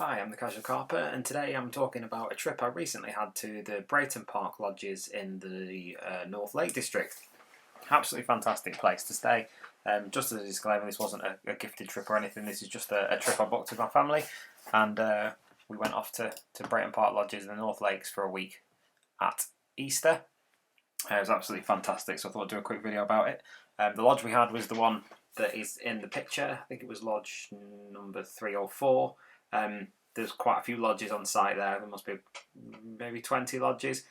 Hi, I'm the Casual Carper, and today I'm talking about a trip I recently had to the Brayton Park lodges in the North Lake District. Absolutely fantastic place to stay. Just as a disclaimer, this wasn't a gifted trip or anything. This is just a trip I booked with my family, and we went off to Brayton Park lodges in the North Lakes for a week at Easter. It was absolutely fantastic, so I thought I'd do a quick video about it. The lodge we had was the one that is in the picture. I think it was lodge number 3 or 4. There's quite a few lodges on site there. There must be maybe 20 lodges.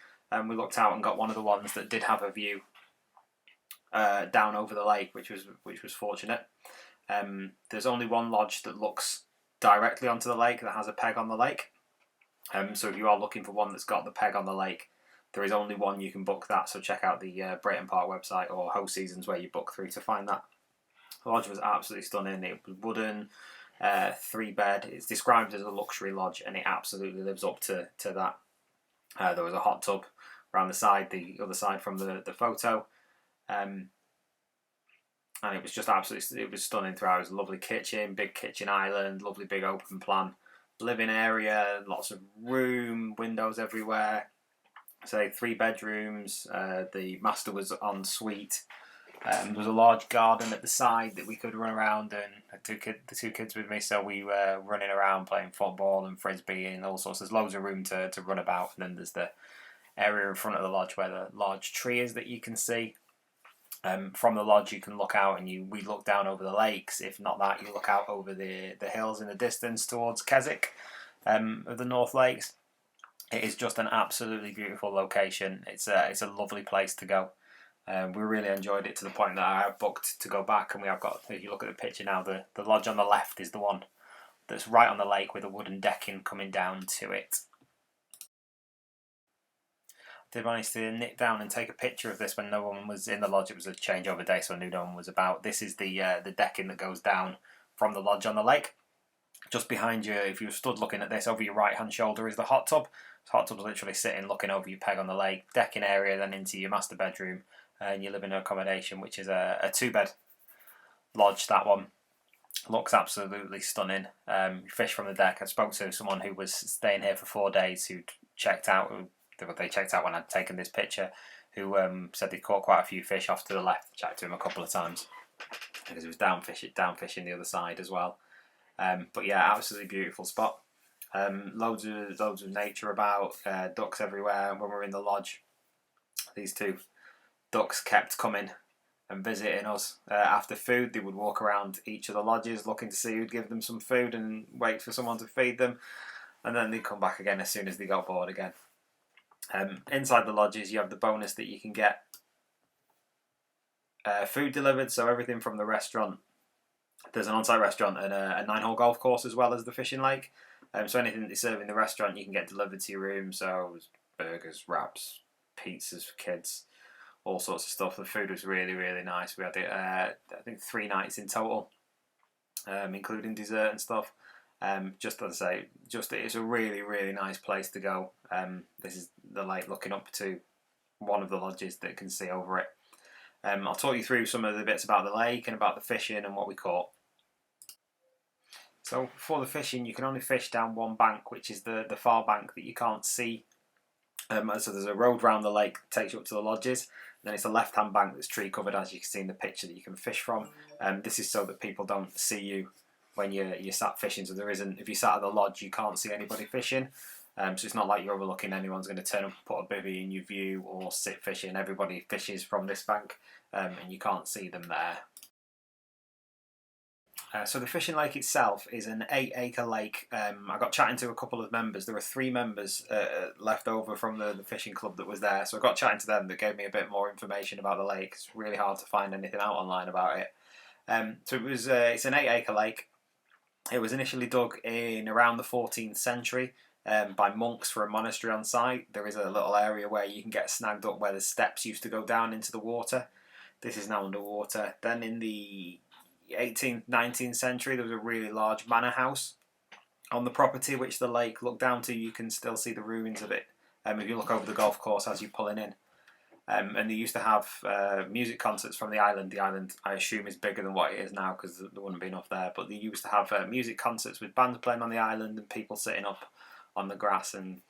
We looked out and got one of the ones that did have a view down over the lake, which was fortunate. There's only one lodge that looks directly onto the lake that has a peg on the lake. So if you are looking for one that's got the peg on the lake, there is only one you can book that. So check out the Brayton Park website or Host Seasons where you book through to find that. The lodge was absolutely stunning. It was wooden. 3-bed. It's described as a luxury lodge, and it absolutely lives up to that. There was a hot tub around the side, the other side from the photo, and it was just absolutely. It was stunning throughout. It was a lovely kitchen, big kitchen island, lovely big open plan living area, lots of room, windows everywhere. So 3 bedrooms. The master was en suite. There was a large garden at the side that we could run around, and the two kids with me, so we were running around playing football and frisbee and all sorts. There's loads of room to run about, and then there's the area in front of the lodge where the large tree is that you can see. From the lodge you can look out, and we look down over the lakes. If not that, you look out over the hills in the distance towards Keswick of the North Lakes. It is just an absolutely beautiful location. It's a lovely place to go. We really enjoyed it to the point that I have booked to go back, and we have got, if you look at the picture now, the lodge on the left is the one that's right on the lake with a wooden decking coming down to it. I did manage to nip down and take a picture of this when no one was in the lodge. It was a changeover day, so I knew no one was about. This is the decking that goes down from the lodge on the lake. Just behind you, if you stood looking at this, over your right hand shoulder is the hot tub. The hot tub's literally sitting looking over your peg on the lake. Decking area then into your master bedroom and your living accommodation, which is a 2-bed lodge. That one looks absolutely stunning. Fish from the deck. I spoke to someone who was staying here for 4 days who checked out. They checked out when I'd taken this picture. Who said they caught quite a few fish off to the left. Chatted to him a couple of times because it was down fishing the other side as well. But yeah, absolutely beautiful spot. Loads of nature about. Ducks everywhere. When we were in the lodge, these 2 ducks kept coming and visiting us. After food, they would walk around each of the lodges looking to see who'd give them some food and wait for someone to feed them, and then they'd come back again as soon as they got bored again. Inside the lodges you have the bonus that you can get food delivered, so everything from the restaurant. There's an on-site restaurant and a 9-hole golf course as well as the fishing lake. So anything that they serve in the restaurant you can get delivered to your room, so burgers, wraps, pizzas for kids, all sorts of stuff. The food was really, really nice. We had it, I think 3 nights in total, including dessert and stuff. Just as I say, it's a really, really nice place to go. This is the lake looking up to one of the lodges that can see over it. I'll talk you through some of the bits about the lake and about the fishing and what we caught. So for the fishing, you can only fish down one bank, which is the far bank that you can't see. So there's a road round the lake that takes you up to the lodges. Then it's a left-hand bank that's tree covered, as you can see in the picture, that you can fish from. This is so that people don't see you when you're sat fishing. So there isn't, if you sat at the lodge, you can't see anybody fishing. So it's not like you're overlooking anyone's going to turn up, put a bivvy in your view, or sit fishing. Everybody fishes from this bank, and you can't see them there. So the fishing lake itself is an 8-acre lake. I got chatting to a couple of members. There were 3 members left over from the fishing club that was there. So I got chatting to them that gave me a bit more information about the lake. It's really hard to find anything out online about it. So it's an 8-acre lake. It was initially dug in around the 14th century by monks for a monastery on site. There is a little area where you can get snagged up where the steps used to go down into the water. This is now underwater. Then in the 18th, 19th century, there was a really large manor house on the property which the lake looked down to. You can still see the ruins of it if you look over the golf course as you're pulling in. And they used to have music concerts from the island. The island, I assume, is bigger than what it is now because there wouldn't be enough there. But they used to have music concerts with bands playing on the island and people sitting up on the grass. And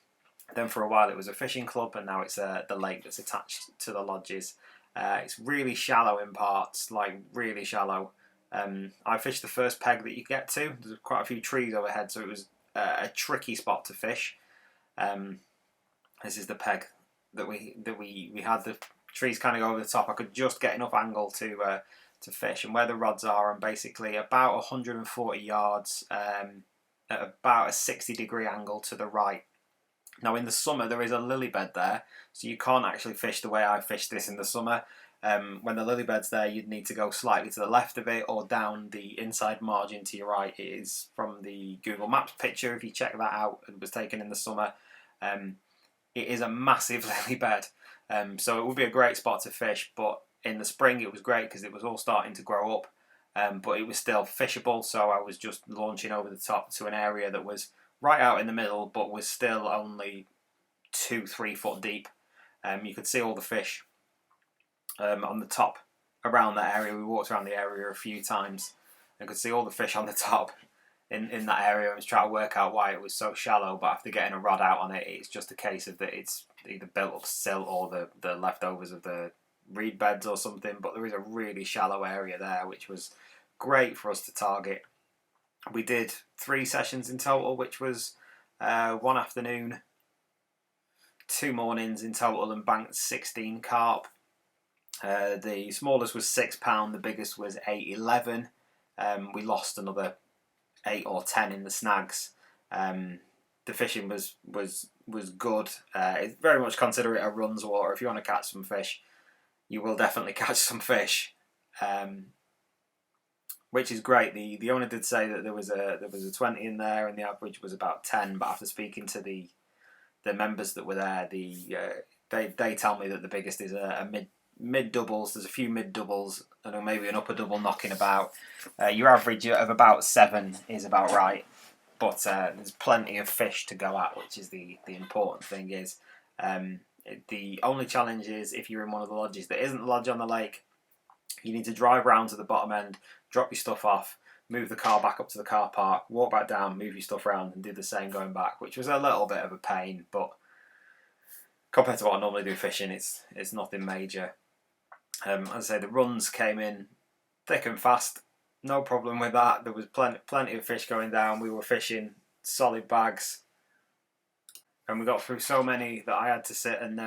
then for a while it was a fishing club, and now it's the lake that's attached to the lodges. It's really shallow in parts, like really shallow. I fished the first peg that you get to. There's quite a few trees overhead, so it was a tricky spot to fish. This is the peg that we had. The trees kind of go over the top. I could just get enough angle to fish, and where the rods are, I'm basically about 140 yards at about a 60-degree angle to the right. Now in the summer there is a lily bed there, so you can't actually fish the way I fished this in the summer. When the lily bed's there, you'd need to go slightly to the left of it or down the inside margin to your right. It is from the Google Maps picture, if you check that out. It was taken in the summer. It is a massive lily bed, so it would be a great spot to fish, but in the spring it was great because it was all starting to grow up, but it was still fishable, so I was just launching over the top to an area that was right out in the middle but was still only 2-3 foot deep. You could see all the fish on the top around that area. We walked around the area a few times and could see all the fish on the top in that area. I was trying to work out why it was so shallow, but after getting a rod out on it, it's just a case of that it's either built up silt or the leftovers of the reed beds or something. But there is a really shallow area there, which was great for us to target. We did 3 sessions in total, which was one afternoon, 2 mornings in total, and banked 16 carp. The smallest was £6, the biggest was 8.11. We lost another 8 or 10 in the snags. The fishing was good. It's very much consider it a runs water. If you want to catch some fish, you will definitely catch some fish, which is great. The owner did say that there was a 20 in there, and the average was about 10. But after speaking to the members that were there, they tell me that the biggest is a mid doubles. There's a few mid doubles and maybe an upper double knocking about. Your average of about 7 is about right, but there's plenty of fish to go at, which is the important thing. Is the only challenge is if you're in one of the lodges that isn't the lodge on the lake, you need to drive round to the bottom end, drop your stuff off, move the car back up to the car park, walk back down, move your stuff around, and do the same going back, which was a little bit of a pain, but compared to what I normally do fishing, it's nothing major. As I say, the runs came in thick and fast, no problem with that. There was plenty of fish going down. We were fishing solid bags, and we got through so many that I had to sit and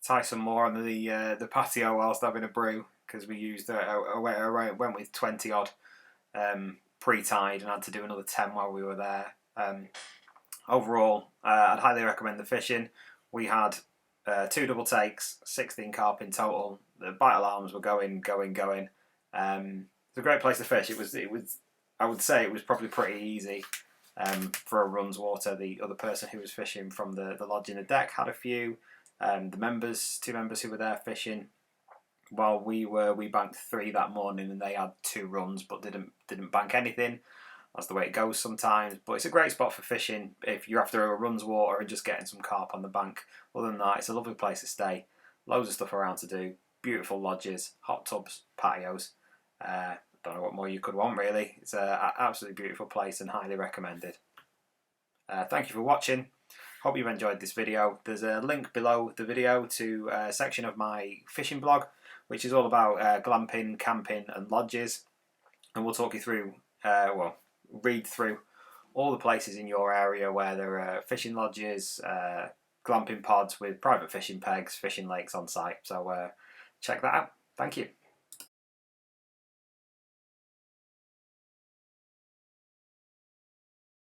tie some more on the patio whilst having a brew, because we used went with 20 odd pre-tied and had to do another 10 while we were there. Overall, I'd highly recommend the fishing. We had 2 double takes, 16 carp in total. The bite alarms were going. It's a great place to fish. It was. I would say it was probably pretty easy for a runs water. The other person who was fishing from the lodge in the deck had a few. The 2 members who were there fishing, while we banked 3 that morning, and they had 2 runs but didn't bank anything. That's the way it goes sometimes, but it's a great spot for fishing if you're after a runs water and just getting some carp on the bank. Other than that, it's a lovely place to stay. Loads of stuff around to do. Beautiful lodges, hot tubs, patios. Don't know what more you could want, really. It's an absolutely beautiful place and highly recommended. Thank you for watching. Hope you've enjoyed this video. There's a link below the video to a section of my fishing blog, which is all about glamping, camping and lodges. And we'll talk you through, read through all the places in your area where there are fishing lodges, glamping pods with private fishing pegs, fishing lakes on site. So check that out. Thank you.